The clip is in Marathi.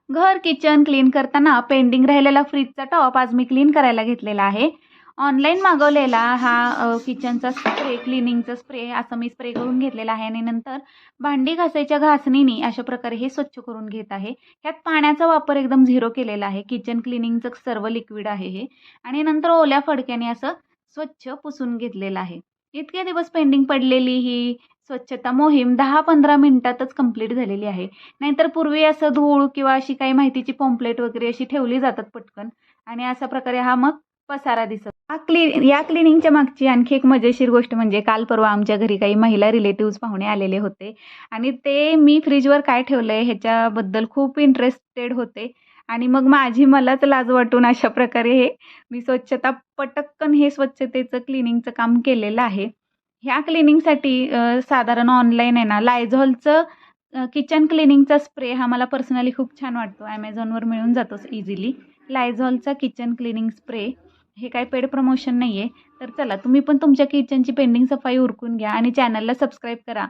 घर किचन क्लीन करताना पेंडिंग राहिलेला फ्रीजचा टॉप आज मी क्लीन करायला घेतलेला आहे. ऑनलाईन मागवलेला हा किचनचा स्प्रे, क्लिनिंगचा स्प्रे असं मी स्प्रे करून घेतलेला आहे आणि नंतर भांडी घासायच्या घासणीने अशा प्रकारे हे स्वच्छ करून घेत आहे. ह्यात पाण्याचा वापर एकदम झिरो केलेला आहे. किचन क्लिनिंगचं सर्व लिक्विड आहे हे आणि नंतर ओल्या फडक्याने असं स्वच्छ पुसून घेतलेलं आहे. इतके दिवस पेंडिंग पडलेली ही स्वच्छता मोहीम 10-15 मिनिटातच कंप्लीट झालेली आहे. नाहीतर पूर्वी असं धूळ किंवा अशी काही माहितीची पॉम्पलेट वगैरे अशी ठेवली जातात पटकन आणि अशा प्रकारे हा मग पसारा दिसत. या क्लिनिंगच्या मागची आणखी एक मजेशीर गोष्ट म्हणजे काल परवा आमच्या घरी काही महिला रिलेटिव्ह पाहुणे आलेले होते आणि ते मी फ्रीजवर काय ठेवलंय ह्याच्याबद्दल खूप इंटरेस्टेड होते आणि मग मलाच लाज वाटून अशा प्रकारे हे मी स्वच्छता पटकन हे स्वच्छतेचं क्लिनिंगचं काम केलेलं आहे. ह्या क्लिनिंगसाठी साधारण ऑनलाईन आहे ना लायझॉलचं किचन क्लिनिंगचा स्प्रे हा मला पर्सनली खूप छान वाटतो. ॲमेझॉनवर मिळून जातो इझिली. लायझॉलचा किचन क्लिनिंग स्प्रे हे काही पेड प्रमोशन नाही आहे. तर चला तुम्ही पण तुमच्या किचनची पेंडिंग सफाई उरकून घ्या आणि चॅनलला सबस्क्राईब करा.